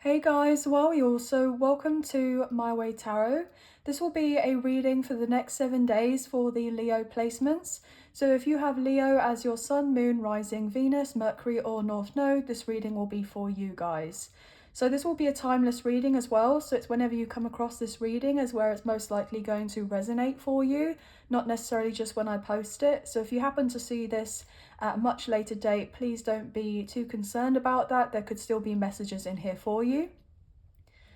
Hey guys, well you also welcome to My Way Tarot. This will be a reading for the next 7 days for the Leo placements. So if you have Leo as your Sun, Moon, Rising, Venus, Mercury or North Node, this reading will be for you guys. So this will be a timeless reading as well, so it's whenever you come across this reading is where it's most likely going to resonate for you, not necessarily just when I post it. So if you happen to see this at a much later date, please don't be too concerned about that. There could still be messages in here for you.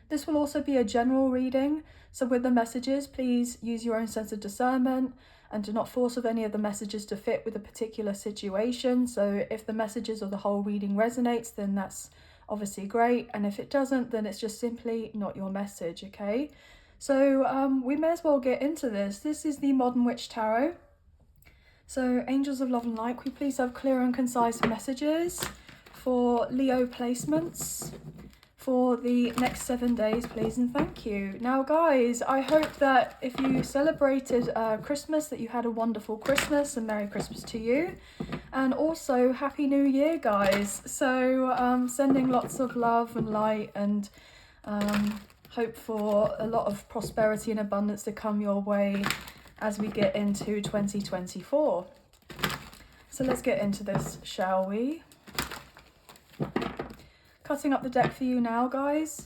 This will also be a general reading, so with the messages, please use your own sense of discernment and do not force of any of the messages to fit with a particular situation. So if the messages or the whole reading resonates, then that's obviously great, and if it doesn't, then it's just simply not your message, okay? So we may as well get into this. This is the Modern Witch Tarot. So angels of love and light, could we please have clear and concise messages for Leo placements for the next 7 days, please, and thank you. Now guys, I hope that if you celebrated Christmas, that you had a wonderful Christmas, and Merry Christmas to you, and also Happy New Year, guys. So sending lots of love and light, and hope for a lot of prosperity and abundance to come your way as we get into 2024. So let's get into this, shall we? Cutting up the deck for you now, guys.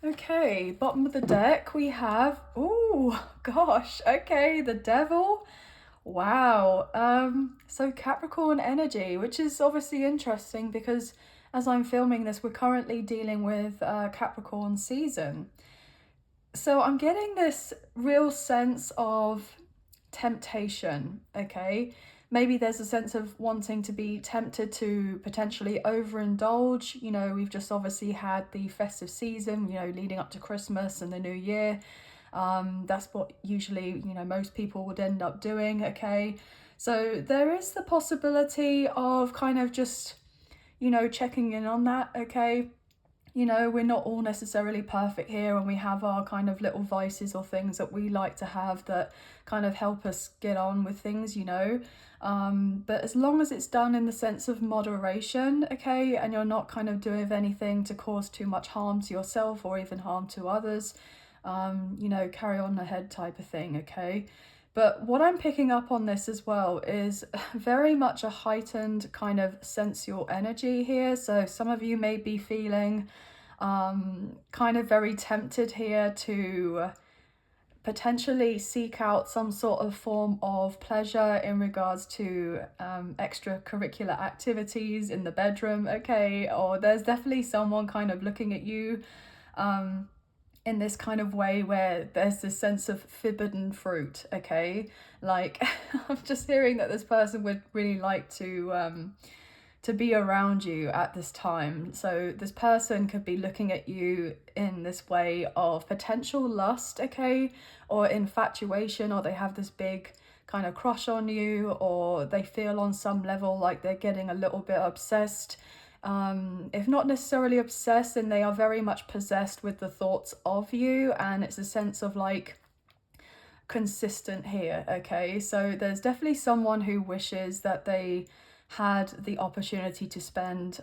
Okay, bottom of the deck we have, oh gosh, okay, the Devil. Wow, so Capricorn energy, which is obviously interesting because as I'm filming this, we're currently dealing with Capricorn season. So I'm getting this real sense of temptation, okay? Maybe there's a sense of wanting to be tempted to potentially overindulge. You know, we've just obviously had the festive season, you know, leading up to Christmas and the New Year. That's what usually, you know, most people would end up doing, okay? So there is the possibility of kind of just, you know, checking in on that, okay? You know, we're not all necessarily perfect here, and we have our kind of little vices or things that we like to have that kind of help us get on with things, you know. But as long as it's done in the sense of moderation, okay, and you're not kind of doing anything to cause too much harm to yourself or even harm to others, you know, carry on ahead type of thing, okay. But what I'm picking up on this as well is very much a heightened kind of sensual energy here. So some of you may be feeling kind of very tempted here to potentially seek out some sort of form of pleasure in regards to extracurricular activities in the bedroom, okay? Or there's definitely someone kind of looking at you in this kind of way where there's this sense of forbidden fruit, okay? Like, I'm just hearing that this person would really like to be around you at this time. So this person could be looking at you in this way of potential lust, okay? Or infatuation, or they have this big kind of crush on you, or they feel on some level like they're getting a little bit obsessed. If not necessarily obsessed, then they are very much possessed with the thoughts of you, and it's a sense of like consistent here, okay? So there's definitely someone who wishes that they had the opportunity to spend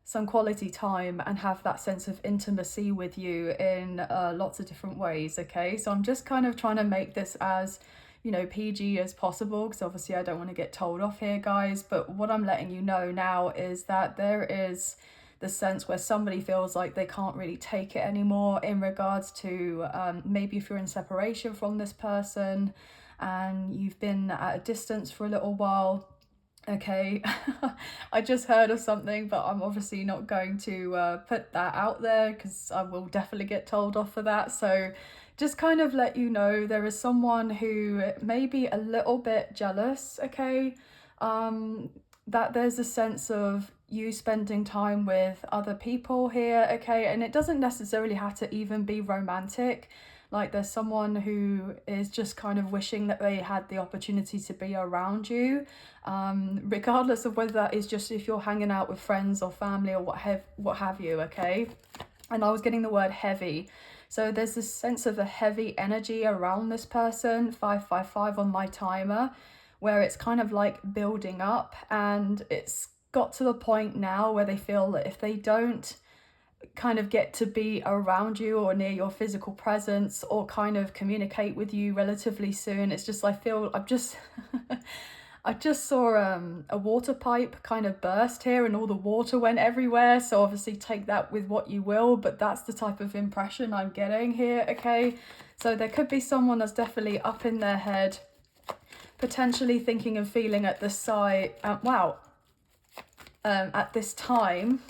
some quality time and have that sense of intimacy with you in lots of different ways, okay? So I'm just kind of trying to make this as, you know, PG as possible, because obviously I don't want to get told off here, guys. But what I'm letting you know now is that there is the sense where somebody feels like they can't really take it anymore in regards to maybe if you're in separation from this person and you've been at a distance for a little while. Okay, I just heard of something, but I'm obviously not going to put that out there because I will definitely get told off for that. So just kind of let you know there is someone who may be a little bit jealous, okay? That there's a sense of you spending time with other people here, okay? And it doesn't necessarily have to even be romantic. Like there's someone who is just kind of wishing that they had the opportunity to be around you, regardless of whether that is just if you're hanging out with friends or family or what have you, okay? And I was getting the word heavy. So there's this sense of a heavy energy around this person, 555 on my timer, where it's kind of like building up, and it's got to the point now where they feel that if they don't kind of get to be around you or near your physical presence or kind of communicate with you relatively soon, it's just, I feel, I've just I just saw a water pipe kind of burst here and all the water went everywhere. So obviously take that with what you will, but that's the type of impression I'm getting here, okay? So there could be someone that's definitely up in their head, potentially thinking and feeling at the side, at this time.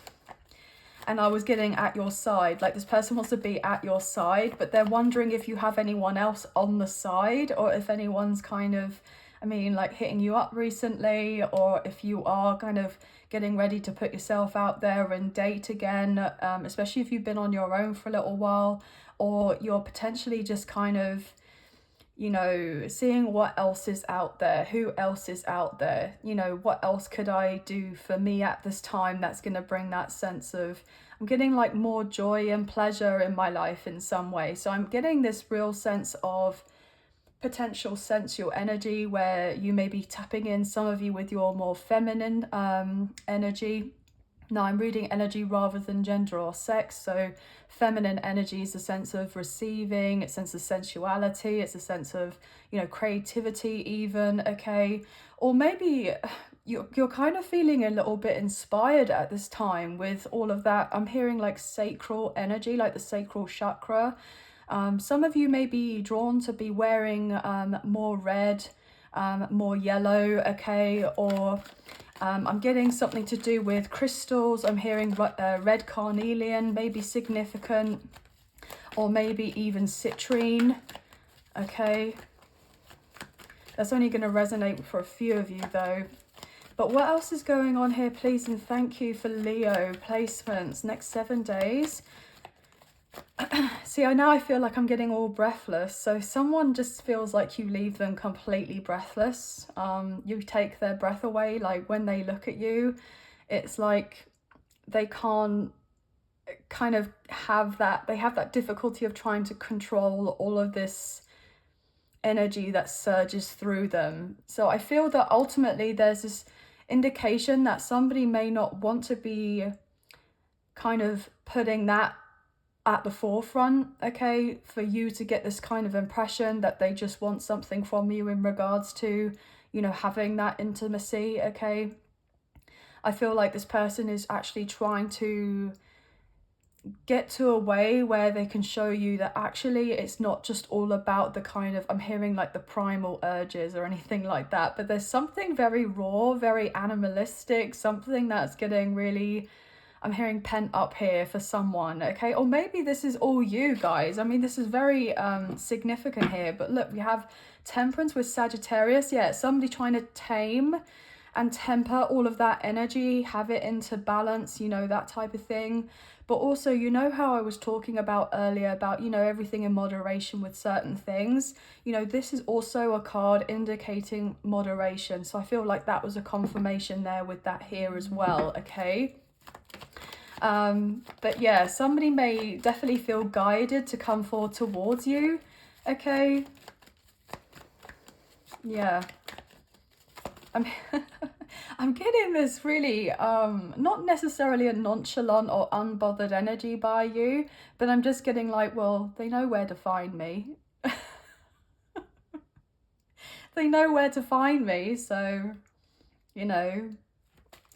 And I was getting at your side, like this person wants to be at your side, but they're wondering if you have anyone else on the side, or if anyone's kind of, I mean, like hitting you up recently, or if you are kind of getting ready to put yourself out there and date again, especially if you've been on your own for a little while, or you're potentially just kind of, you know, seeing what else is out there, who else is out there, you know, what else could I do for me at this time that's going to bring that sense of, I'm getting like more joy and pleasure in my life in some way. So I'm getting this real sense of potential sensual energy where you may be tapping in, some of you, with your more feminine energy. Now I'm reading energy rather than gender or sex, so feminine energy is a sense of receiving, it's a sense of sensuality, it's a sense of, you know, creativity even, okay? Or maybe you're kind of feeling a little bit inspired at this time with all of that. I'm hearing like sacral energy, like the sacral chakra. Some of you may be drawn to be wearing more red, more yellow, okay? Or I'm getting something to do with crystals. I'm hearing red carnelian, maybe significant, or maybe even citrine, okay? That's only going to resonate for a few of you though. But what else is going on here, please? And thank you for Leo placements, next 7 days. See, now I feel like I'm getting all breathless. So someone just feels like you leave them completely breathless. You take their breath away. Like when they look at you, it's like they can't kind of have that, they have that difficulty of trying to control all of this energy that surges through them. So I feel that ultimately there's this indication that somebody may not want to be kind of putting that at the forefront, okay, for you to get this kind of impression that they just want something from you in regards to, you know, having that intimacy, okay? I feel like this person is actually trying to get to a way where they can show you that actually it's not just all about the kind of, I'm hearing like the primal urges or anything like that, but there's something very raw, very animalistic, something that's getting really, I'm hearing pent up here for someone, okay? Or maybe this is all you guys. I mean, this is very significant here, but look, we have Temperance with Sagittarius. Yeah, somebody trying to tame and temper all of that energy, have it into balance, you know, that type of thing. But also, you know how I was talking about earlier about, you know, everything in moderation with certain things. You know, this is also a card indicating moderation. So I feel like that was a confirmation there with that here as well, okay? But yeah, somebody may definitely feel guided to come forward towards you, okay? Yeah. I'm getting this really, not necessarily a nonchalant or unbothered energy by you, but I'm just getting like, well, they know where to find me. They know where to find me, so, you know,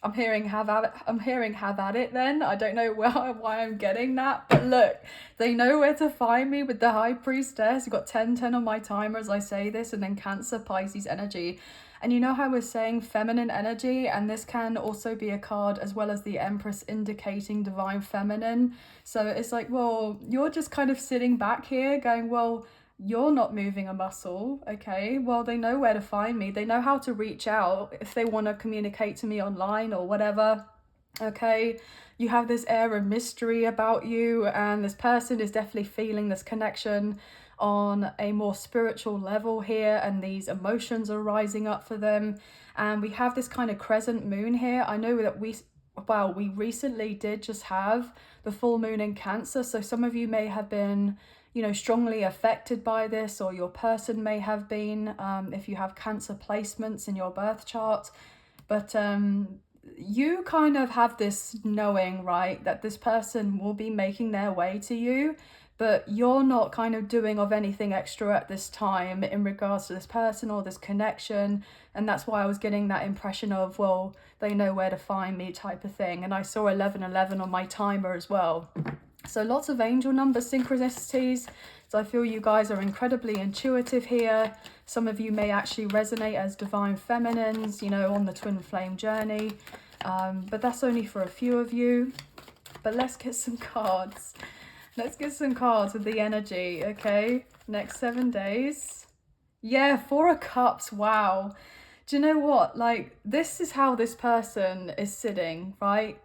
I'm hearing have at it then. I don't know why I'm getting that, but look, they know where to find me with the High Priestess. You've got 10 on my timer as I say this, and then Cancer, Pisces energy. And you know how we're saying feminine energy, and this can also be a card as well as the Empress indicating divine feminine. So it's like, well, you're just kind of sitting back here going, well, you're not moving a muscle, okay? Well, they know where to find me. They know how to reach out if they want to communicate to me online or whatever, okay? You have this air of mystery about you, and this person is definitely feeling this connection on a more spiritual level here, and these emotions are rising up for them. And we have this kind of crescent moon here. I know that we recently did just have the full moon in Cancer, so some of you may have been, you know, strongly affected by this, or your person may have been, if you have Cancer placements in your birth chart. But you kind of have this knowing, right, that this person will be making their way to you, but you're not kind of doing of anything extra at this time in regards to this person or this connection. And that's why I was getting that impression of, well, they know where to find me type of thing. And I saw 1111 on my timer as well. So lots of angel number synchronicities. So I feel you guys are incredibly intuitive here. Some of you may actually resonate as divine feminines, you know, on the twin flame journey. But that's only for a few of you. But let's get some cards. Let's get some cards with the energy, okay? Next 7 days. Yeah, 4 of Cups, wow. Do you know what? Like, this is how this person is sitting, right?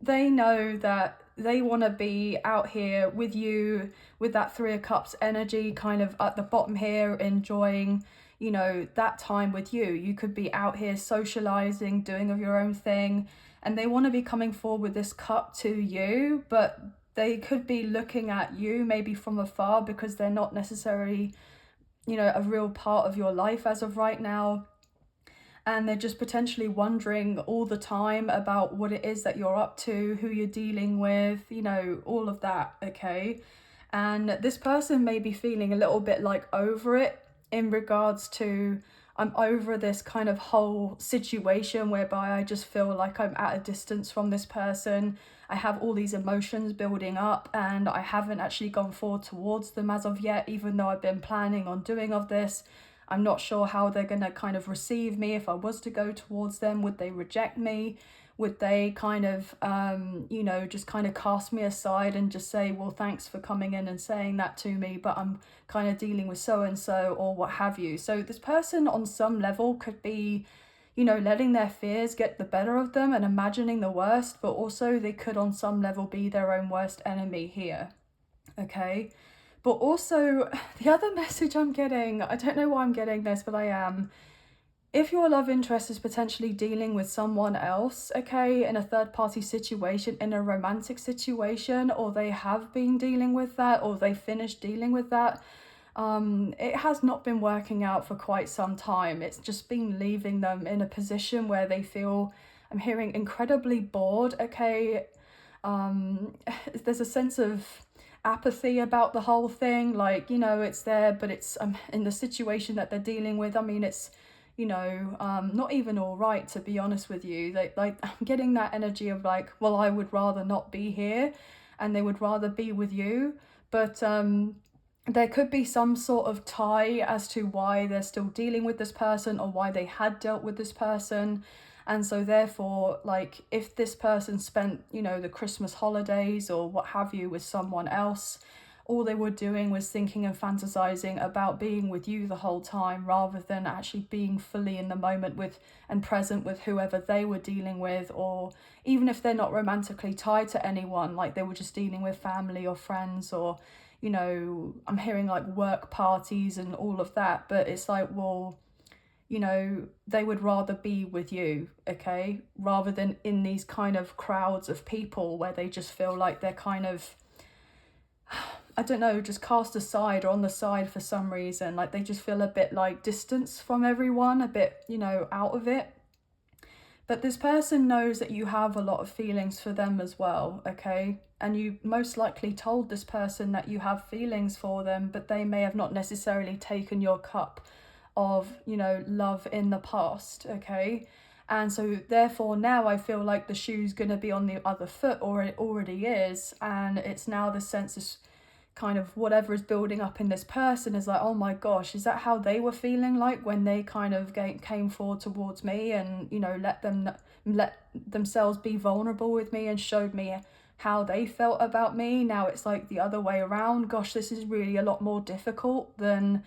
They know that they want to be out here with you with that 3 of Cups energy kind of at the bottom here, enjoying, you know, that time with you. You could be out here socializing, doing of your own thing, and they want to be coming forward with this cup to you, but they could be looking at you maybe from afar because they're not necessarily, you know, a real part of your life as of right now. And they're just potentially wondering all the time about what it is that you're up to, who you're dealing with, you know, all of that, okay? And this person may be feeling a little bit like over it in regards to, I'm over this kind of whole situation whereby I just feel like I'm at a distance from this person. I have all these emotions building up and I haven't actually gone forward towards them as of yet, even though I've been planning on doing of this. I'm not sure how they're going to kind of receive me. If I was to go towards them, would they reject me? Would they kind of, you know, just kind of cast me aside and just say, well, thanks for coming in and saying that to me, but I'm kind of dealing with so-and-so or what have you. So this person on some level could be, you know, letting their fears get the better of them and imagining the worst, but also they could on some level be their own worst enemy here, okay? But also, the other message I'm getting, I don't know why I'm getting this, but I am. If your love interest is potentially dealing with someone else, okay, in a third-party situation, in a romantic situation, or they have been dealing with that, or they finished dealing with that, it has not been working out for quite some time. It's just been leaving them in a position where they feel, I'm hearing, incredibly bored, okay? There's a sense of apathy about the whole thing, like, you know, it's there, but it's in the situation that they're dealing with, I mean, it's, you know, not even all right, to be honest with you. Like I'm getting that energy of like, well, I would rather not be here and they would rather be with you. But there could be some sort of tie as to why they're still dealing with this person or why they had dealt with this person. And so therefore, like, if this person spent, you know, the Christmas holidays or what have you with someone else, all they were doing was thinking and fantasizing about being with you the whole time, rather than actually being fully in the moment with and present with whoever they were dealing with. Or even if they're not romantically tied to anyone, like they were just dealing with family or friends, or, you know, I'm hearing like work parties and all of that. But it's like, well, you know, they would rather be with you, okay, rather than in these kind of crowds of people where they just feel like they're kind of, I don't know, just cast aside or on the side for some reason. Like they just feel a bit like distance from everyone, a bit, you know, out of it. But this person knows that you have a lot of feelings for them as well, okay? And you most likely told this person that you have feelings for them, but they may have not necessarily taken your cup of, you know, love in the past, okay? And so therefore now I feel like the shoe's going to be on the other foot, or it already is, and it's now the sense of kind of whatever is building up in this person is like, oh my gosh, is that how they were feeling like when they kind of came forward towards me and, you know, let themselves be vulnerable with me and showed me how they felt about me. Now it's like the other way around. Gosh, this is really a lot more difficult than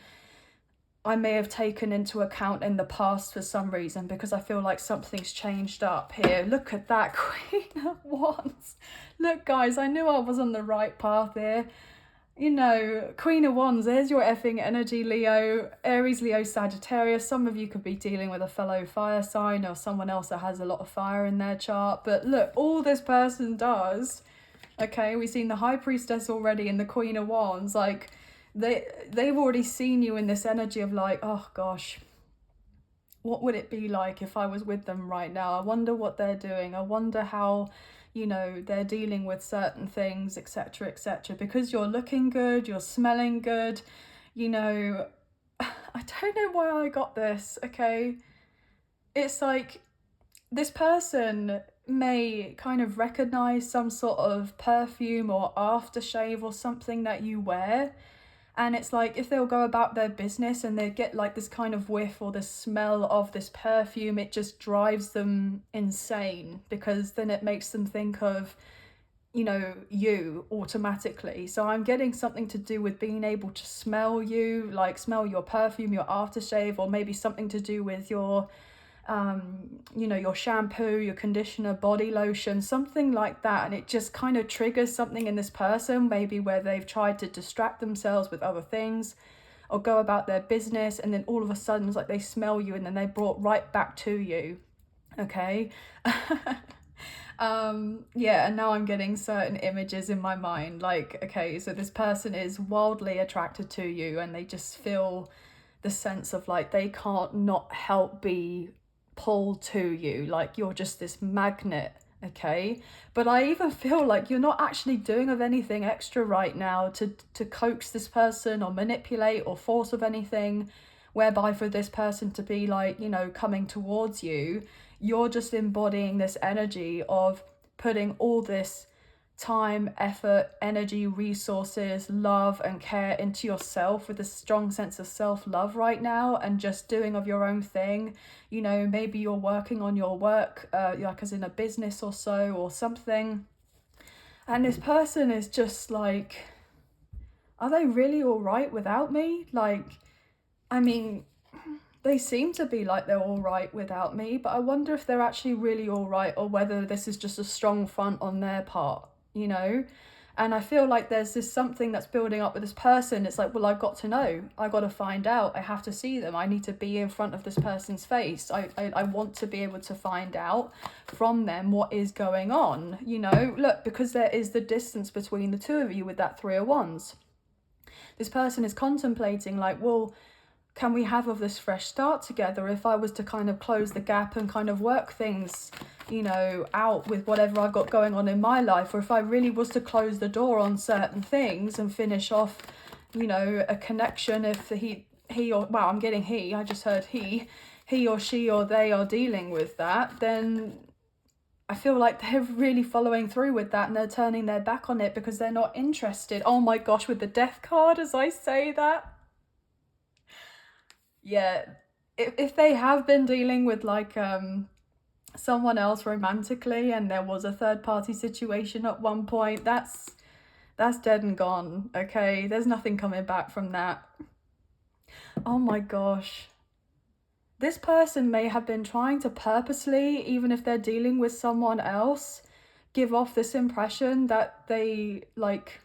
I may have taken into account in the past for some reason, because I feel like something's changed up here. Look at that, Queen of Wands. Look, guys, I knew I was on the right path here. You know, Queen of Wands, there's your effing energy, Leo. Aries, Leo, Sagittarius. Some of you could be dealing with a fellow fire sign or someone else that has a lot of fire in their chart. But look, all this person does, okay, we've seen the High Priestess already and the Queen of Wands, like, they've already seen you in this energy of like, oh gosh, what would it be like if I was with them right now? I wonder what they're doing. I wonder how, you know, they're dealing with certain things, etc., etc. Because you're looking good, you're smelling good, you know. I don't know why I got this, okay? It's like this person may kind of recognize some sort of perfume or aftershave or something that you wear, and it's like if they'll go about their business and they get like this kind of whiff or the smell of this perfume, it just drives them insane, because then it makes them think of, you know, you automatically. So I'm getting something to do with being able to smell you, like smell your perfume, your aftershave, or maybe something to do with your you know, your shampoo, your conditioner, body lotion, something like that. And it just kind of triggers something in this person, maybe where they've tried to distract themselves with other things or go about their business, and then all of a sudden it's like they smell you and then they're brought right back to you, okay? Yeah, and now I'm getting certain images in my mind, like, okay, so this person is wildly attracted to you and they just feel the sense of like they can't not help be pulled to you, like you're just this magnet, okay? But I even feel like you're not actually doing of anything extra right now to coax this person or manipulate or force of anything, whereby for this person to be like, you know, coming towards you. You're just embodying this energy of putting all this time, effort, energy, resources, love and care into yourself with a strong sense of self-love right now, and just doing of your own thing. You know, maybe you're working on your work, like as in a business or so or something. And this person is just like, are they really all right without me? Like, I mean, they seem to be like they're all right without me, but I wonder if they're actually really all right, or whether this is just a strong front on their part, you know? And I feel like there's this something that's building up with this person. It's like, well, I've got to know. I got to find out. I have to see them. I need to be in front of this person's face. I want to be able to find out from them what is going on, you know? Look, because there is the distance between the two of you with that Three of Wands. This person is contemplating like, well, can we have of this fresh start together? If I was to kind of close the gap and kind of work things, you know, out with whatever I've got going on in my life, or if I really was to close the door on certain things and finish off, you know, a connection, if he or, wow, I'm getting he, I just heard he or she or they are dealing with that, then I feel like they're really following through with that and they're turning their back on it because they're not interested. Oh my gosh, with the death card as I say that. Yeah, if they have been dealing with like someone else romantically and there was a third party situation at one point, that's dead and gone, okay? There's nothing coming back from that. Oh my gosh. This person may have been trying to purposely, even if they're dealing with someone else, give off this impression that they like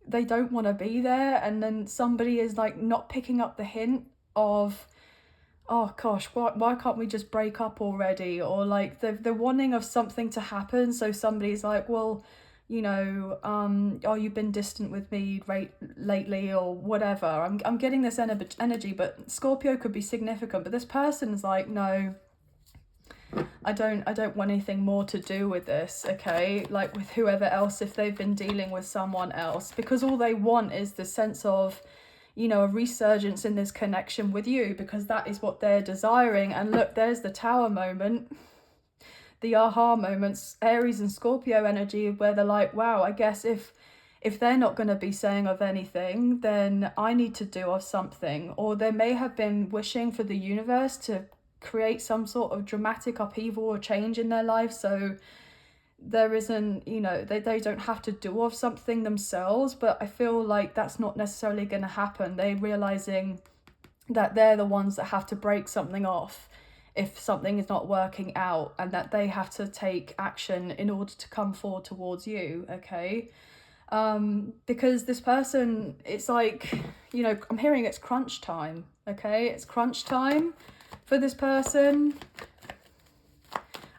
they don't want to be there, and then somebody is like not picking up the hint of, oh gosh, why can't we just break up already? Or like the wanting of something to happen, so somebody's like, well, you know, oh, you've been distant with me lately or whatever. I'm getting this energy, but Scorpio could be significant, but this person is like, no, I don't want anything more to do with this, okay? Like with whoever else, if they've been dealing with someone else, because all they want is the sense of, you know, a resurgence in this connection with you, because that is what they're desiring. And look, there's the Tower moment, the aha moments, Aries and Scorpio energy, where they're like, wow, I guess if they're not going to be saying of anything, then I need to do of something. Or they may have been wishing for the universe to create some sort of dramatic upheaval or change in their life, so there isn't, you know, they don't have to do of something themselves. But I feel like that's not necessarily going to happen. They're realizing that they're the ones that have to break something off if something is not working out, and that they have to take action in order to come forward towards you, okay? Because this person, it's like, you know, I'm hearing it's crunch time, okay? It's crunch time for this person.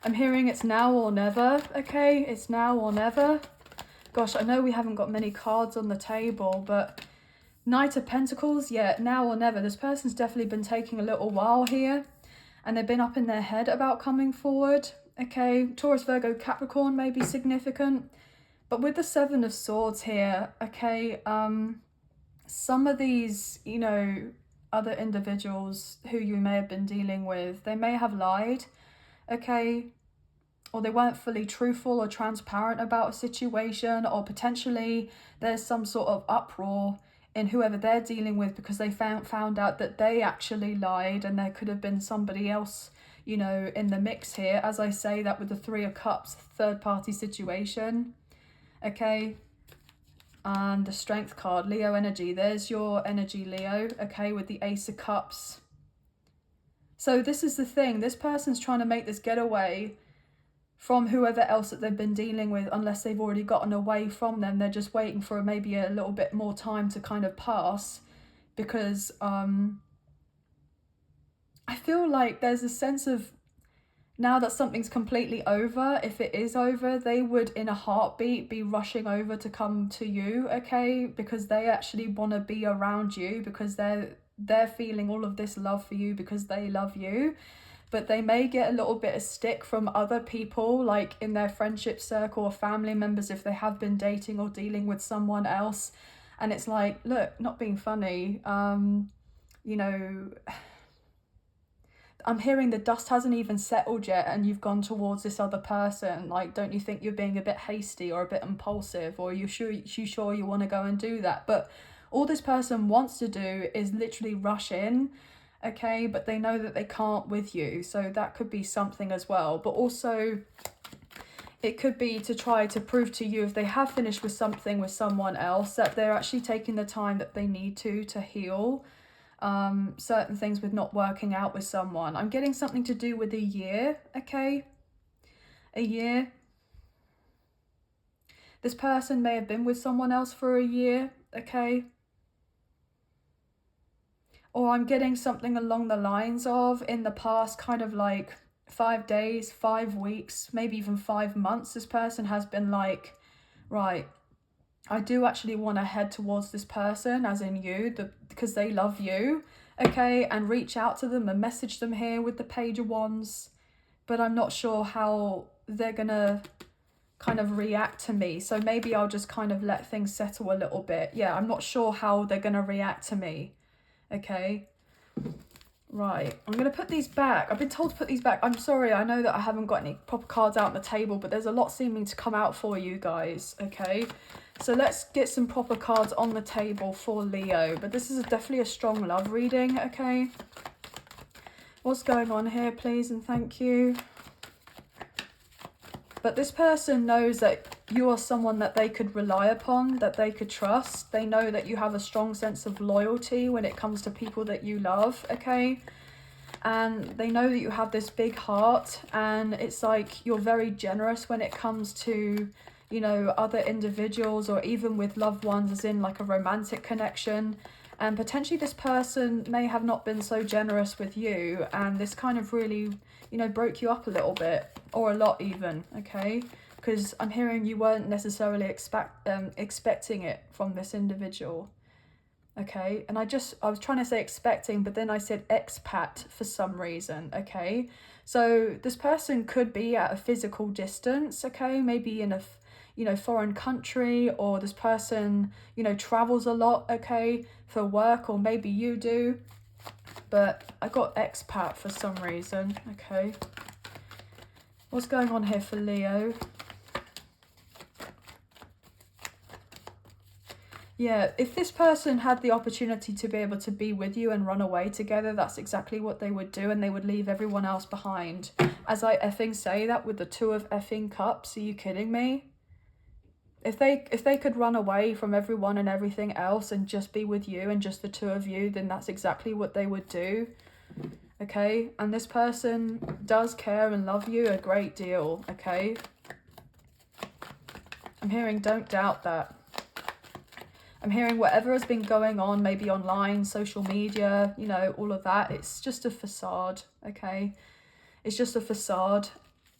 I'm hearing it's now or never, okay? It's now or never. Gosh, I know we haven't got many cards on the table, but Knight of Pentacles, yeah, now or never. This person's definitely been taking a little while here. and they've been up in their head about coming forward. Okay, Taurus, Virgo, Capricorn may be significant. But with the Seven of Swords here, okay, some of these, you know, other individuals who you may have been dealing with, they may have lied, okay, or they weren't fully truthful or transparent about a situation, or potentially there's some sort of uproar in whoever they're dealing with because they found out that they actually lied, and there could have been somebody else, you know, in the mix here. As I say that with the Three of Cups, third party situation, okay. And the Strength card, Leo energy, there's your energy, Leo, okay, with the Ace of Cups. So this is the thing, this person's trying to make this getaway from whoever else that they've been dealing with, unless they've already gotten away from them. They're just waiting for maybe a little bit more time to kind of pass, because I feel like there's a sense of, now that something's completely over, if it is over, they would in a heartbeat be rushing over to come to you, okay, because they actually want to be around you, because they're feeling all of this love for you because they love you. But they may get a little bit of stick from other people, like in their friendship circle or family members, if they have been dating or dealing with someone else. And it's like, look, not being funny, you know, I'm hearing the dust hasn't even settled yet and you've gone towards this other person. Like, don't you think you're being a bit hasty or a bit impulsive, or you sure you want to go and do that? But all this person wants to do is literally rush in, okay, but they know that they can't with you. So that could be something as well. But also it could be to try to prove to you, if they have finished with something with someone else, that they're actually taking the time that they need to heal certain things with not working out with someone. I'm getting something to do with a year, okay? A year. This person may have been with someone else for a year, okay? Or I'm getting something along the lines of, in the past kind of like 5 days, 5 weeks, maybe even 5 months, this person has been like, right, I do actually want to head towards this person, as in you, because they love you, okay, and reach out to them and message them here with the Page of Wands, but I'm not sure how they're gonna kind of react to me. So maybe I'll just kind of let things settle a little bit. Yeah, I'm not sure how they're gonna react to me, okay. Right, I'm going to put these back. I've been told to put these back. I'm sorry, I know that I haven't got any proper cards out on the table, but there's a lot seeming to come out for you guys, okay? So let's get some proper cards on the table for Leo. But this is definitely a strong love reading, okay? What's going on here, please, and thank you. But this person knows that you are someone that they could rely upon, that they could trust. They know that you have a strong sense of loyalty when it comes to people that you love, okay? And they know that you have this big heart, and it's like you're very generous when it comes to, you know, other individuals, or even with loved ones, as in like a romantic connection. And potentially this person may have not been so generous with you, and this kind of really, you know, broke you up a little bit, or a lot even, okay? Because I'm hearing you weren't necessarily expecting it from this individual, okay? And I was trying to say expecting, but then I said expat for some reason, okay? So this person could be at a physical distance, okay? Maybe in a, you know, foreign country, or this person, you know, travels a lot, okay, for work, or maybe you do. But I got expat for some reason, okay? What's going on here for Leo? Yeah, if this person had the opportunity to be able to be with you and run away together, that's exactly what they would do, and they would leave everyone else behind. As I effing say that with the Two of effing Cups, are you kidding me? If they could run away from everyone and everything else and just be with you and just the two of you, then that's exactly what they would do, okay? And this person does care and love you a great deal, okay? I'm hearing don't doubt that. I'm hearing whatever has been going on, maybe online, social media, you know, all of that, it's just a facade, okay? It's just a facade,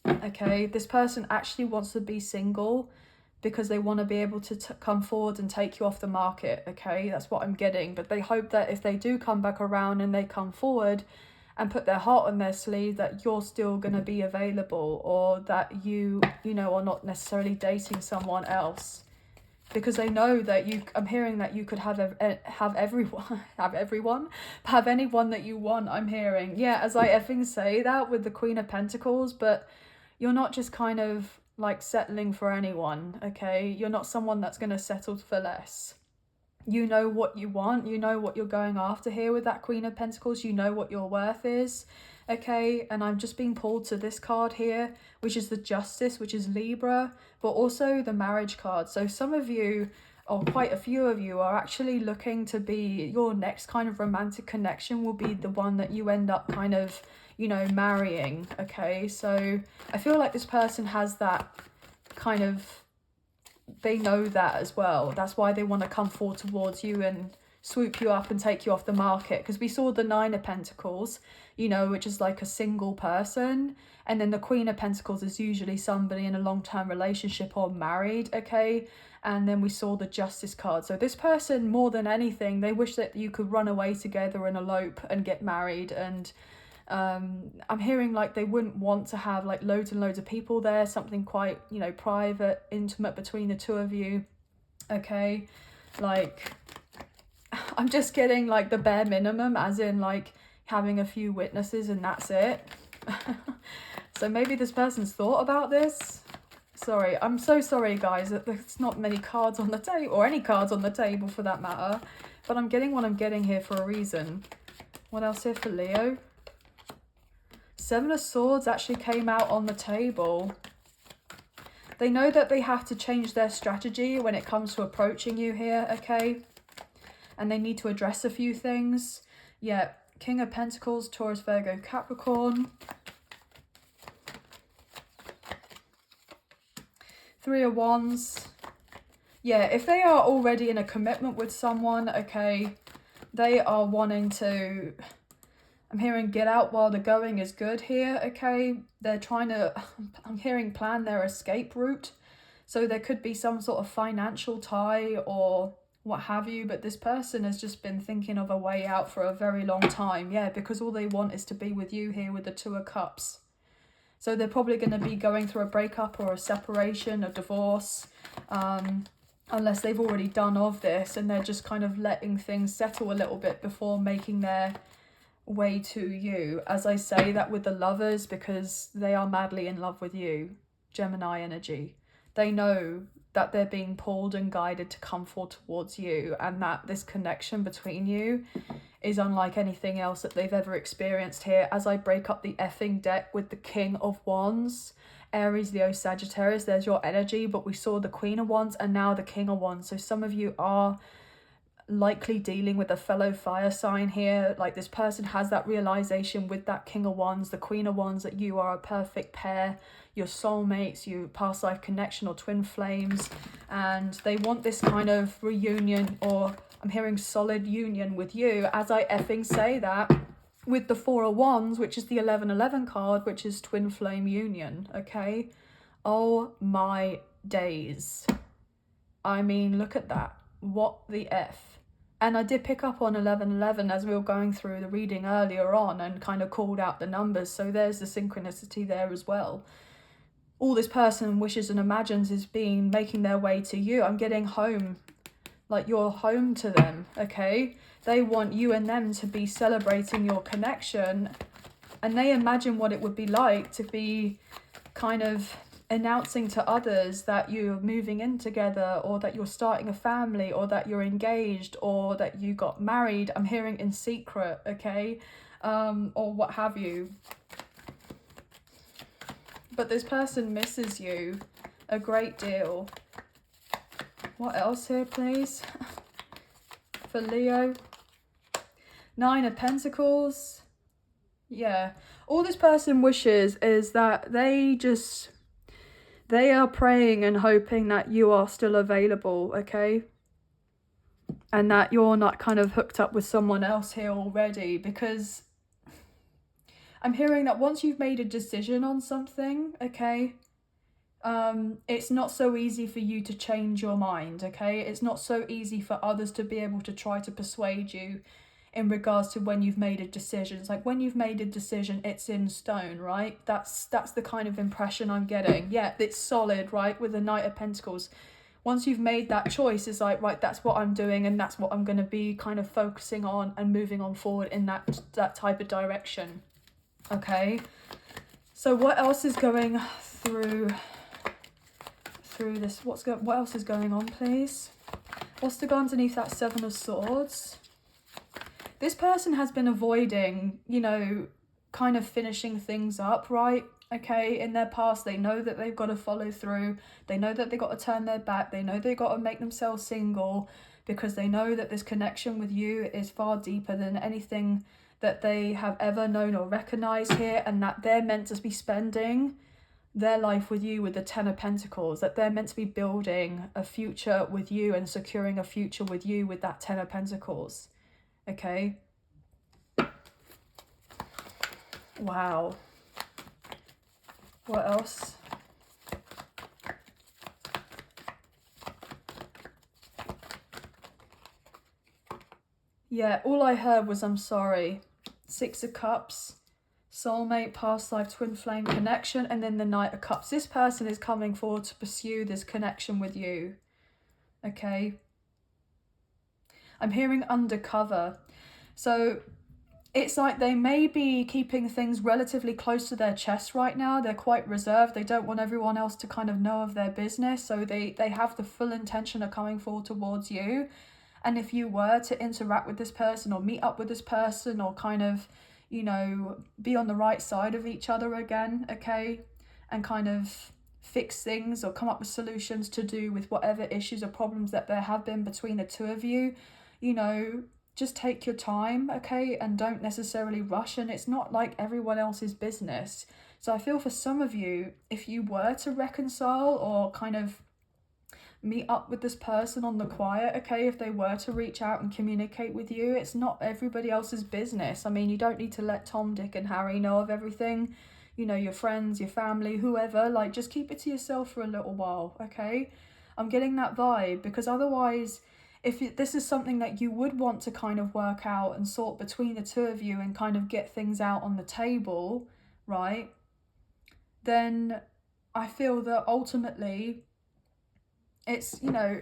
okay? This person actually wants to be single because they want to be able to come forward and take you off the market, okay? That's what I'm getting. But they hope that if they do come back around and they come forward and put their heart on their sleeve that you're still going to be available, or that you know, are not necessarily dating someone else, because they know that I'm hearing that you could have everyone, have anyone that you want. I'm hearing, yeah, as I effing say that with the Queen of Pentacles, but you're not just kind of like settling for anyone, okay? You're not someone that's going to settle for less. You know what you want, you know what you're going after here with that Queen of Pentacles, you know what your worth is, okay? And I'm just being pulled to this card here, which is the Justice, which is Libra, but also the Marriage card. So some of you, or quite a few of you, are actually looking to be, your next kind of romantic connection will be the one that you end up kind of, you know, marrying, okay? So I feel like this person has that kind of, they know that as well. That's why they want to come forward towards you and swoop you up and take you off the market, because we saw the Nine of Pentacles, you know, which is like a single person, and then the Queen of Pentacles is usually somebody in a long-term relationship or married, okay? And then we saw the Justice card. So this person, more than anything, they wish that you could run away together and elope and get married. And I'm hearing like they wouldn't want to have like loads and loads of people there, something quite, you know, private, intimate between the two of you, okay? Like, I'm just getting like the bare minimum, as in like having a few witnesses and that's it. So maybe this person's thought about this. Sorry, I'm so sorry guys that there's not many cards on the table, or any cards on the table for that matter, but I'm getting what I'm getting here for a reason. What else here for Leo? Seven of Swords actually came out on the table. They know that they have to change their strategy when it comes to approaching you here, okay? And they need to address a few things. Yeah, King of Pentacles, Taurus, Virgo, Capricorn. Three of Wands. Yeah, if they are already in a commitment with someone, okay, they are wanting to, I'm hearing get out while the going is good here, okay? They're trying to, I'm hearing plan their escape route. So there could be some sort of financial tie or what have you, but this person has just been thinking of a way out for a very long time. Yeah, because all they want is to be with you here with the Two of Cups. So they're probably going to be going through a breakup or a separation, a divorce, unless they've already done of this, and they're just kind of letting things settle a little bit before making their way to you. As I say that with the Lovers, because they are madly in love with you, Gemini energy. They know that they're being pulled and guided to come forward towards you, and that this connection between you is unlike anything else that they've ever experienced here. As I break up the effing deck with the King of Wands, Aries, Leo, Sagittarius, there's your energy, but we saw the Queen of Wands and now the King of Wands. So some of you are likely dealing with a fellow fire sign here. Like, this person has that realization with that King of Wands, the Queen of Wands, that you are a perfect pair, your soulmates, you past life connection or twin flames, and they want this kind of reunion, or I'm hearing solid union with you. As I effing say that with the Four of Wands, which is the 1111 card, which is twin flame union, okay? Oh my days. I mean, look at that. What the F? And I did pick up on 1111 as we were going through the reading earlier on, and kind of called out the numbers. So there's the synchronicity there as well. All this person wishes and imagines is making their way to you. I'm getting home, like you're home to them, okay? They want you and them to be celebrating your connection, and they imagine what it would be like to be kind of announcing to others that you're moving in together, or that you're starting a family, or that you're engaged, or that you got married. I'm hearing in secret, okay? Or what have you. But this person misses you a great deal. What else here, please? For Leo. Nine of Pentacles. Yeah. All this person wishes is that they are praying and hoping that you are still available, okay? And that you're not kind of hooked up with someone else here already, because I'm hearing that once you've made a decision on something, okay, it's not so easy for you to change your mind, okay? It's not so easy for others to be able to try to persuade you in regards to when you've made a decision. It's like when you've made a decision, it's in stone, right? That's the kind of impression I'm getting. Yeah, it's solid, right, with the Knight of Pentacles. Once you've made that choice, it's like, right, that's what I'm doing, and that's what I'm going to be kind of focusing on and moving on forward in that type of direction. Okay, so what else is going through this? What else is going on, please? What's to go underneath that Seven of Swords? This person has been avoiding, you know, kind of finishing things up, right? Okay, in their past, they know that they've got to follow through. They know that they've got to turn their back. They know they've got to make themselves single, because they know that this connection with you is far deeper than anything that they have ever known or recognized here, and that they're meant to be spending their life with you with the Ten of Pentacles, that they're meant to be building a future with you and securing a future with you with that Ten of Pentacles. Okay. Wow. What else? Yeah, all I heard was I'm sorry. Six of Cups, soulmate, past life, twin flame connection, and then the Knight of Cups. This person is coming forward to pursue this connection with you. Okay. I'm hearing undercover. So it's like they may be keeping things relatively close to their chest right now. They're quite reserved. They don't want everyone else to kind of know of their business. So they have the full intention of coming forward towards you. And if you were to interact with this person or meet up with this person or kind of, you know, be on the right side of each other again, okay, and kind of fix things or come up with solutions to do with whatever issues or problems that there have been between the two of you, you know, just take your time, okay, and don't necessarily rush. And it's not like everyone else's business. So I feel for some of you, if you were to reconcile or kind of meet up with this person on the quiet, okay, if they were to reach out and communicate with you, it's not everybody else's business. I mean, you don't need to let Tom, Dick and Harry know of everything, you know, your friends, your family, whoever. Like, just keep it to yourself for a little while, okay? I'm getting that vibe, because otherwise, if this is something that you would want to kind of work out and sort between the two of you and kind of get things out on the table, right, then I feel that ultimately it's, you know,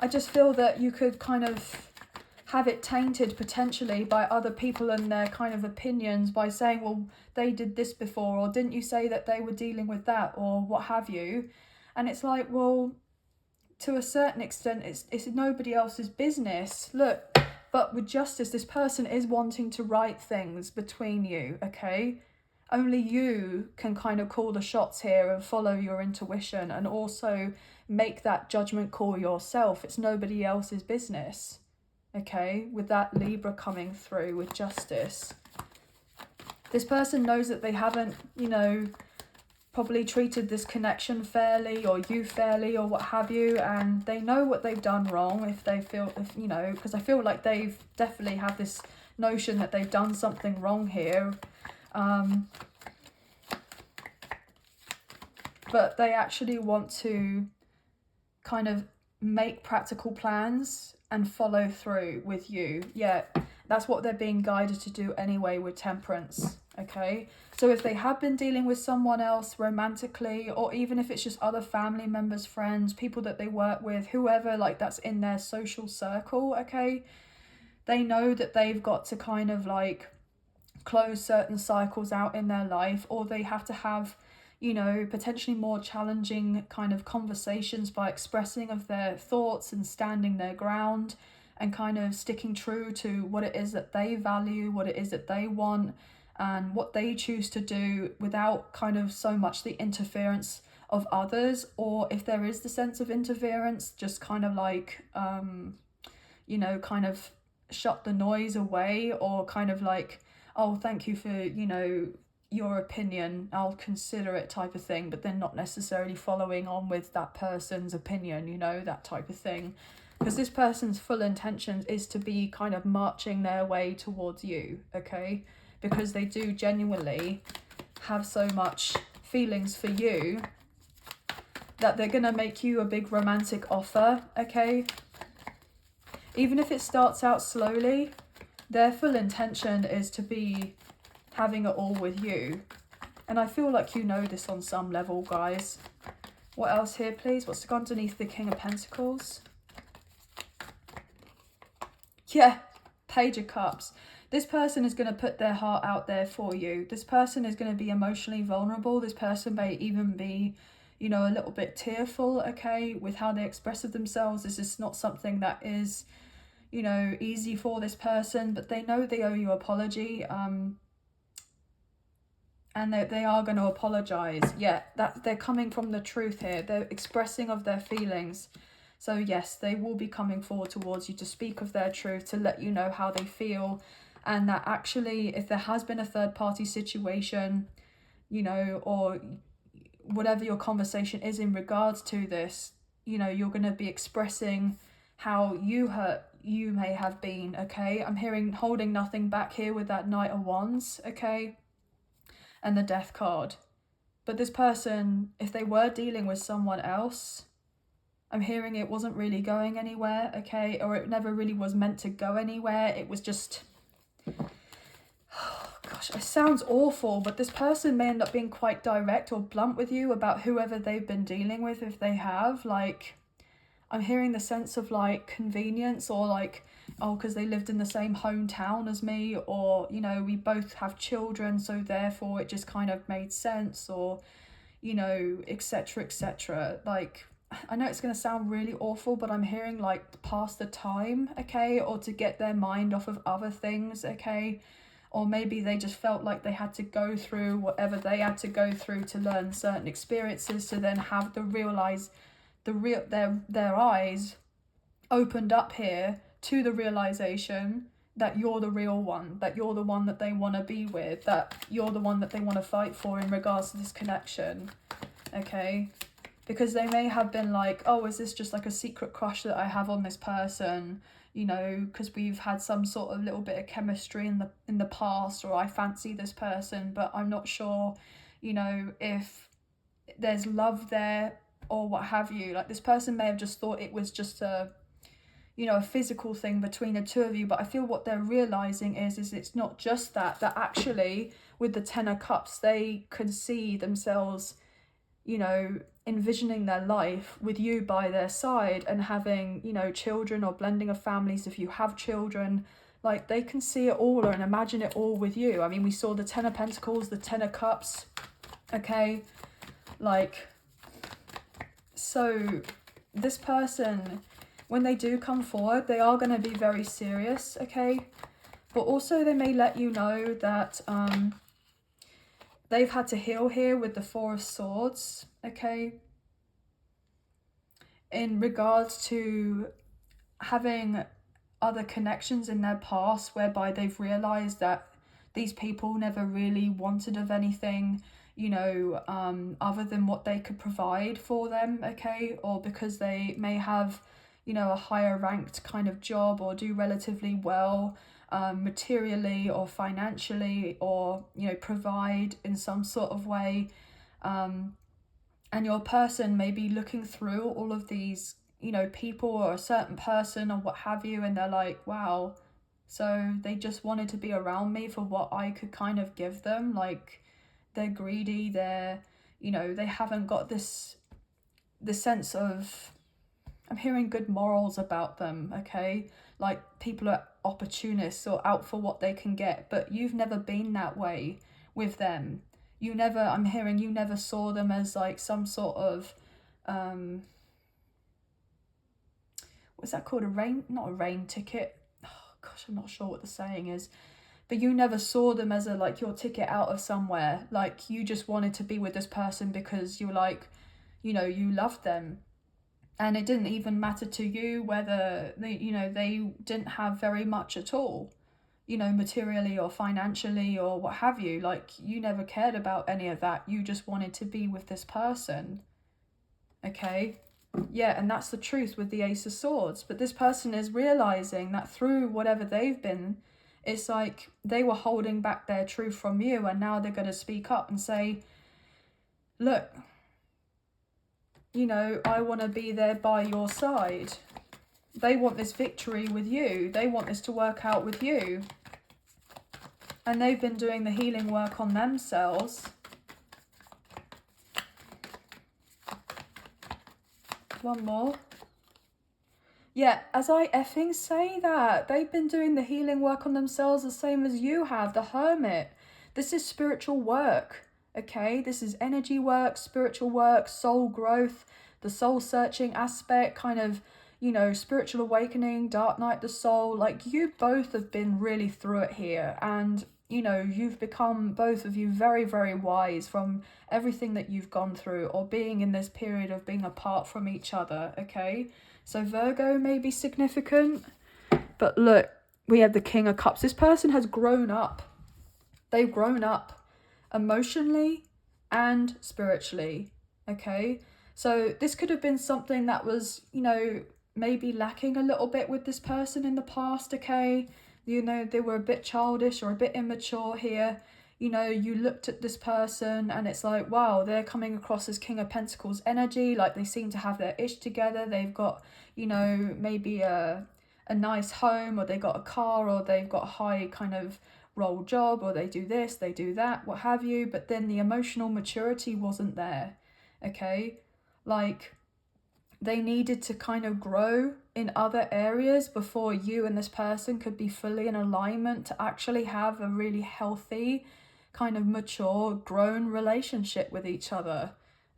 I just feel that you could kind of have it tainted potentially by other people and their kind of opinions by saying, well, they did this before, or didn't you say that they were dealing with that, or what have you. And it's like, well, to a certain extent, it's nobody else's business. Look, but with justice, this person is wanting to right things between you, okay? Only you can kind of call the shots here and follow your intuition and also make that judgment call yourself. It's nobody else's business, okay? With that Libra coming through with justice. This person knows that they haven't, you know, probably treated this connection fairly or you fairly or what have you, and they know what they've done wrong if they feel, if you know, because I feel like they've definitely have this notion that they've done something wrong here. But they actually want to kind of make practical plans and follow through with you. Yeah, that's what they're being guided to do anyway with Temperance, okay? So if they have been dealing with someone else romantically, or even if it's just other family members, friends, people that they work with, whoever, like that's in their social circle, okay? They know that they've got to kind of like close certain cycles out in their life, or they have to have, you know, potentially more challenging kind of conversations by expressing of their thoughts and standing their ground and kind of sticking true to what it is that they value, what it is that they want, and what they choose to do without kind of so much the interference of others. Or if there is the sense of interference, just kind of like, you know, kind of shut the noise away, or kind of like, oh, thank you for, you know, your opinion, I'll consider it type of thing, but then not necessarily following on with that person's opinion, you know, that type of thing. Because this person's full intention is to be kind of marching their way towards you, okay? Because they do genuinely have so much feelings for you that they're going to make you a big romantic offer, okay? Even if it starts out slowly, their full intention is to be having it all with you. And I feel like you know this on some level, guys. What else here, please? What's underneath the King of Pentacles? Yeah, Page of Cups. This person is going to put their heart out there for you. This person is going to be emotionally vulnerable. This person may even be, you know, a little bit tearful, okay, with how they express of themselves. This is not something that is, you know, easy for this person, but they know they owe you an apology. And they are going to apologize. Yeah, that they're coming from the truth here. They're expressing of their feelings. So yes, they will be coming forward towards you to speak of their truth, to let you know how they feel. And that actually, if there has been a third party situation, you know, or whatever your conversation is in regards to this, you know, you're going to be expressing how you may have been, okay? I'm hearing holding nothing back here with that Knight of Wands, okay? And the Death card. But this person, if they were dealing with someone else, I'm hearing it wasn't really going anywhere, okay? Or it never really was meant to go anywhere. It was just, oh gosh, it sounds awful, but this person may end up being quite direct or blunt with you about whoever they've been dealing with, if they have. Like, I'm hearing the sense of like convenience, or like, oh, because they lived in the same hometown as me, or, you know, we both have children, so therefore it just kind of made sense, or, you know, etc, etc. Like, I know it's going to sound really awful, but I'm hearing like pass the time, okay, or to get their mind off of other things, okay, or maybe they just felt like they had to go through whatever they had to go through to learn certain experiences, to then have their eyes opened up here to the realization that you're the real one, that you're the one that they want to be with, that you're the one that they want to fight for in regards to this connection, okay? Because they may have been like, oh, is this just like a secret crush that I have on this person, you know, because we've had some sort of little bit of chemistry in the past, or I fancy this person, but I'm not sure, you know, if there's love there or what have you. Like, this person may have just thought it was just a, you know, a physical thing between the two of you, but I feel what they're realizing is it's not just that actually with the Ten of Cups, they could see themselves, you know, envisioning their life with you by their side and having, you know, children or blending of families if you have children. Like, they can see it all and imagine it all with you. I mean, we saw the Ten of Pentacles, the Ten of Cups, okay? Like, so this person, when they do come forward, they are going to be very serious, okay? But also they may let you know that they've had to heal here with the Four of Swords, okay? In regards to having other connections in their past whereby they've realized that these people never really wanted of anything, you know, other than what they could provide for them, okay? Or because they may have, you know, a higher ranked kind of job or do relatively well materially or financially, or, you know, provide in some sort of way. And your person may be looking through all of these, you know, people or a certain person or what have you, and they're like, wow, so they just wanted to be around me for what I could kind of give them. Like, they're greedy, they're, you know, they haven't got the sense of, I'm hearing good morals about them, okay? Like, people are opportunists or out for what they can get, but you've never been that way with them. You never, I'm hearing you never saw them as like some sort of, what's that called? Not a rain ticket. Oh gosh, I'm not sure what the saying is. But you never saw them as a, like, your ticket out of somewhere. Like, you just wanted to be with this person because you were like, you know, you loved them. And it didn't even matter to you whether they, you know, they didn't have very much at all, you know, materially or financially or what have you. Like, you never cared about any of that. You just wanted to be with this person, okay? Yeah, and that's the truth with the Ace of Swords. But this person is realizing that through whatever they've been, it's like they were holding back their truth from you, and now they're going to speak up and say, look, you know, I want to be there by your side. They want this victory with you. They want this to work out with you. And they've been doing the healing work on themselves. One more. Yeah, as I effing say that, they've been doing the healing work on themselves the same as you have, the Hermit. This is spiritual work, okay? This is energy work, spiritual work, soul growth, the soul searching aspect, kind of, you know, spiritual awakening, dark night, the soul. Like, you both have been really through it here. And, you know, you've become, both of you, very, very wise from everything that you've gone through, or being in this period of being apart from each other, okay? So Virgo may be significant, but look, we have the King of Cups. This person has grown up. They've grown up emotionally and spiritually, okay? So this could have been something that was, you know, maybe lacking a little bit with this person in the past, okay? You know, they were a bit childish or a bit immature here. You know, you looked at this person and it's like, wow, they're coming across as King of Pentacles energy. Like, they seem to have their ish together. They've got, you know, maybe a nice home, or they got a car, or they've got a high kind of role job, or they do this, they do that, what have you. But then the emotional maturity wasn't there, okay? Like, they needed to kind of grow in other areas before you and this person could be fully in alignment to actually have a really healthy, kind of mature, grown relationship with each other,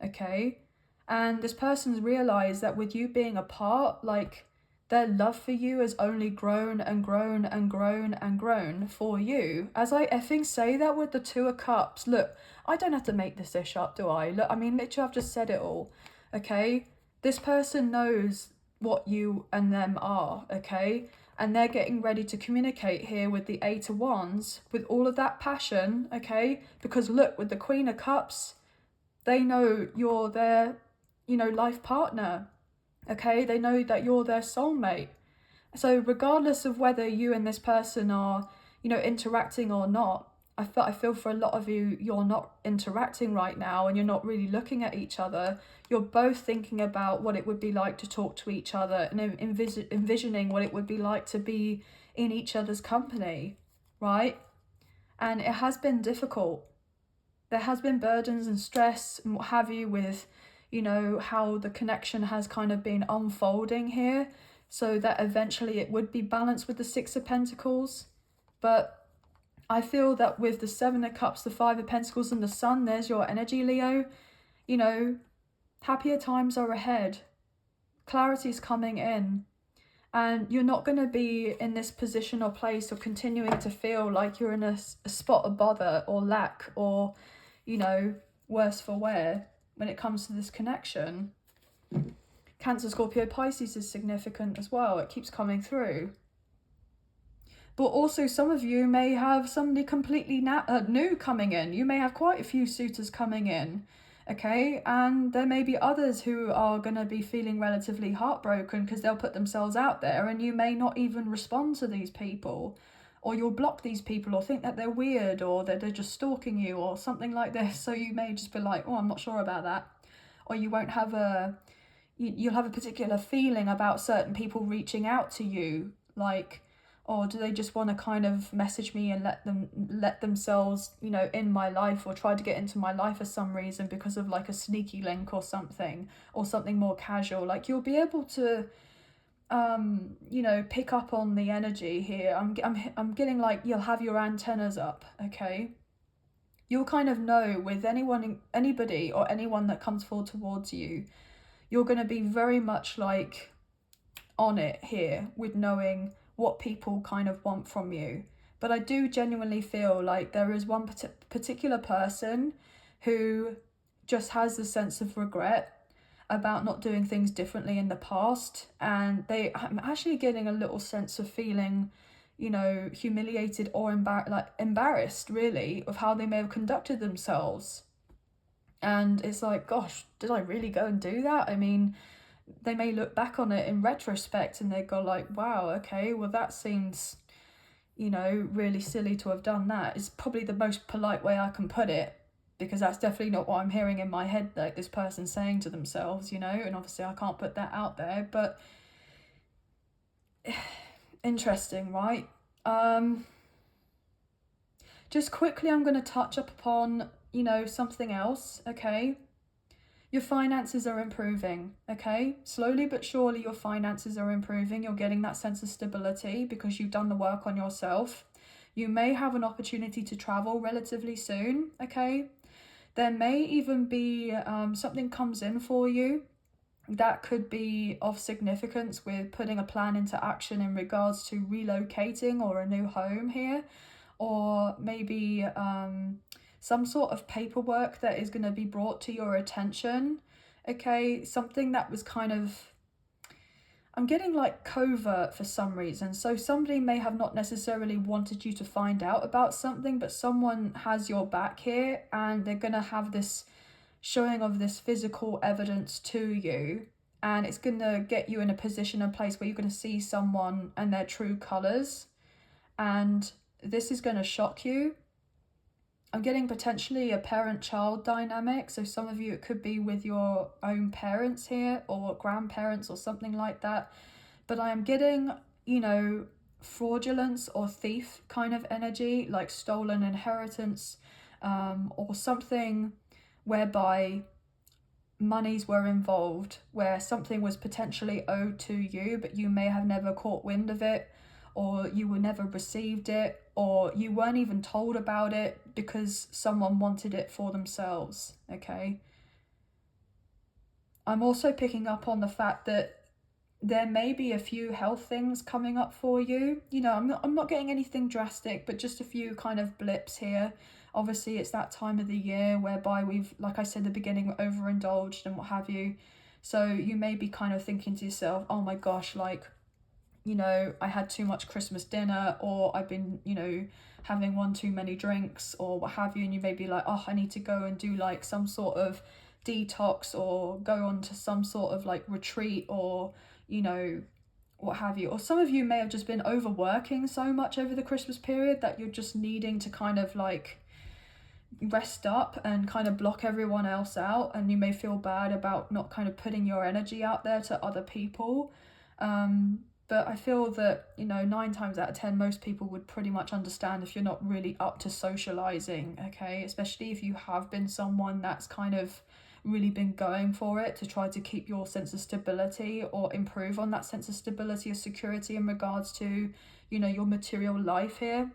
okay? And this person's realized that with you being apart, like, their love for you has only grown and grown and grown and grown for you. As I effing say that with the Two of Cups, look, I don't have to make this ish up, do I? Look, I mean, literally, I've just said it all, okay? This person knows what you and them are, okay? And they're getting ready to communicate here with the Eight of Wands with all of that passion, okay? Because look, with the Queen of Cups, they know you're their, you know, life partner, okay? They know that you're their soulmate. So regardless of whether you and this person are, you know, interacting or not, I feel for a lot of you, you're not interacting right now and you're not really looking at each other. You're both thinking about what it would be like to talk to each other and envisioning what it would be like to be in each other's company, right? And it has been difficult. There has been burdens and stress and what have you with, you know, how the connection has kind of been unfolding here, so that eventually it would be balanced with the Six of Pentacles. But I feel that with the Seven of Cups, the Five of Pentacles and the Sun, there's your energy, Leo. You know, happier times are ahead. Clarity's coming in. And you're not going to be in this position or place or continuing to feel like you're in a spot of bother or lack or, you know, worse for wear when it comes to this connection. Cancer, Scorpio, Pisces is significant as well. It keeps coming through. But also some of you may have somebody completely new coming in. You may have quite a few suitors coming in, okay? And there may be others who are going to be feeling relatively heartbroken because they'll put themselves out there and you may not even respond to these people. Or you'll block these people or think that they're weird or that they're just stalking you or something like this. So you may just be like, oh, I'm not sure about that. Or you won't have you'll have a particular feeling about certain people reaching out to you, like, or do they just want to kind of message me and let themselves, you know, in my life or try to get into my life for some reason because of like a sneaky link or something more casual. Like, you'll be able to, you know, pick up on the energy here. I'm getting like you'll have your antennas up, okay? You'll kind of know with anybody or anyone that comes forward towards you, you're going to be very much like on it here with knowing what people kind of want from you. But I do genuinely feel like there is one particular person who just has the sense of regret about not doing things differently in the past, and I'm actually getting a little sense of feeling, you know, humiliated or embarrassed really of how they may have conducted themselves. And it's like, gosh, did I really go and do that? I mean, they may look back on it in retrospect and they go like, wow, okay, well that seems, you know, really silly to have done that. It's probably the most polite way I can put it, because that's definitely not what I'm hearing in my head, like this person saying to themselves, you know, and obviously I can't put that out there. But interesting, right? Just quickly, I'm going to touch up upon, you know, something else, okay? Your finances are improving, okay? Slowly but surely your finances are improving. You're getting that sense of stability because you've done the work on yourself. You may have an opportunity to travel relatively soon, okay? There may even be something comes in for you that could be of significance with putting a plan into action in regards to relocating or a new home here, or maybe some sort of paperwork that is going to be brought to your attention, okay? Something that was kind of, I'm getting like covert for some reason. So somebody may have not necessarily wanted you to find out about something, but someone has your back here and they're going to have this showing of this physical evidence to you, and it's going to get you in a position and place where you're going to see someone and their true colors, and this is going to shock you. I'm getting potentially a parent-child dynamic, so some of you it could be with your own parents here or grandparents or something like that, but I am getting, you know, fraudulence or thief kind of energy, like stolen inheritance, or something whereby monies were involved, where something was potentially owed to you, but you may have never caught wind of it, or you were never received it, or you weren't even told about it because someone wanted it for themselves, okay? I'm also picking up on the fact that there may be a few health things coming up for you. You know, I'm not getting anything drastic, but just a few kind of blips here. Obviously, it's that time of the year whereby we've, like I said at the beginning, overindulged and what have you. So you may be kind of thinking to yourself, oh my gosh, like, you know, I had too much Christmas dinner, or I've been, you know, having one too many drinks or what have you. And you may be like, oh, I need to go and do like some sort of detox or go on to some sort of like retreat or, you know, what have you. Or some of you may have just been overworking so much over the Christmas period that you're just needing to kind of like rest up and kind of block everyone else out, and you may feel bad about not kind of putting your energy out there to other people. But I feel that, you know, 9 times out of 10, most people would pretty much understand if you're not really up to socializing, okay? Especially if you have been someone that's kind of really been going for it to try to keep your sense of stability or improve on that sense of stability or security in regards to, you know, your material life here.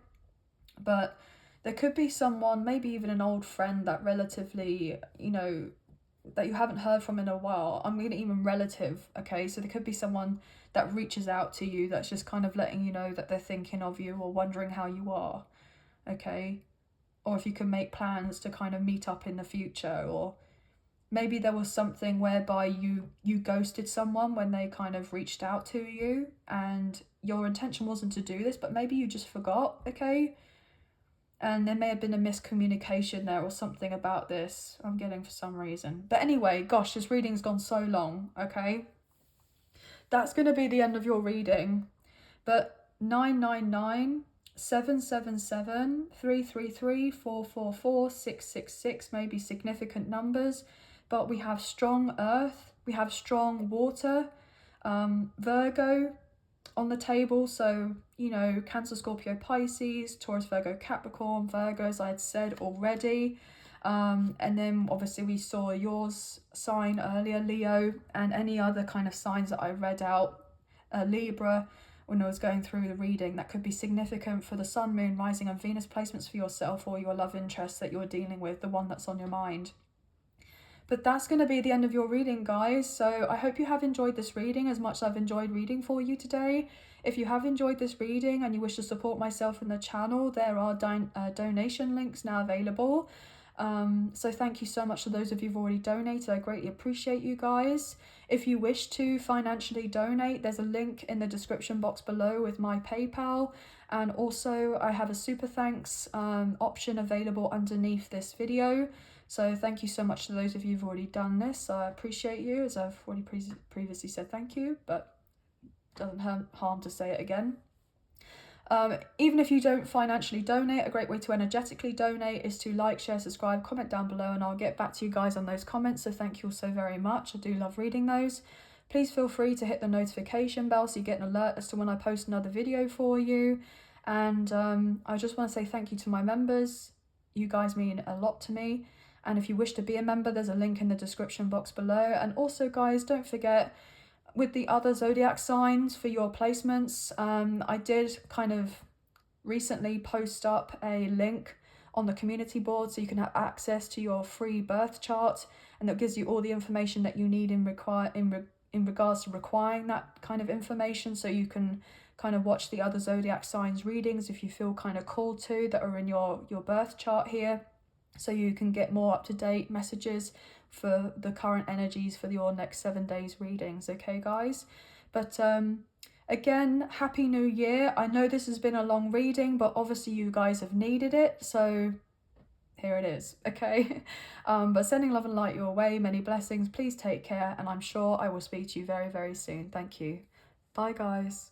But there could be someone, maybe even an old friend that relatively, you know, that you haven't heard from in a while. I'm getting even relative, okay? So there could be someone that reaches out to you that's just kind of letting you know that they're thinking of you or wondering how you are, okay? Or if you can make plans to kind of meet up in the future, or maybe there was something whereby you ghosted someone when they kind of reached out to you and your intention wasn't to do this, but maybe you just forgot, okay? And there may have been a miscommunication there or something about this, I'm getting for some reason. But anyway, gosh, this reading's gone so long, okay? That's going to be the end of your reading. But 999, 777, 333, 444, 666 may be significant numbers, but we have strong earth, we have strong water, Virgo on the table, so, you know, Cancer, Scorpio, Pisces, Taurus, Virgo, Capricorn, Virgo, as I had said already. And then obviously we saw yours sign earlier, Leo, and any other kind of signs that I read out, Libra, when I was going through the reading, that could be significant for the Sun, Moon, Rising and Venus placements for yourself or your love interest that you're dealing with, the one that's on your mind. But that's going to be the end of your reading, guys. So I hope you have enjoyed this reading as much as I've enjoyed reading for you today. If you have enjoyed this reading and you wish to support myself and the channel, there are donation links now available. So thank you so much to those of you who've already donated. I greatly appreciate you guys. If you wish to financially donate, there's a link in the description box below with my PayPal. And also I have a super thanks option available underneath this video. So thank you so much to those of you who've already done this. I appreciate you, as I've already previously said thank you, but it doesn't harm to say it again. Even if you don't financially donate, a great way to energetically donate is to like, share, subscribe, comment down below, and I'll get back to you guys on those comments. So thank you all so very much. I do love reading those. please feel free to hit the notification bell so you get an alert as to when I post another video for you. And I just want to say thank you to my members. You guys mean a lot to me. And if you wish to be a member, there's a link in the description box below. And also, guys, don't forget, with the other zodiac signs for your placements, I did kind of recently post up a link on the community board so you can have access to your free birth chart, and that gives you all the information that you need in regards to requiring that kind of information, so you can kind of watch the other zodiac signs readings if you feel kind of called to, that are in your birth chart here, so you can get more up-to-date messages for the current energies for your next 7 days readings. Okay, guys? But again, Happy New Year. I know this has been a long reading, but obviously you guys have needed it, so here it is. Okay. But sending love and light your way, many blessings. Please take care, and I'm sure I will speak to you very, very soon. Thank you. Bye, guys.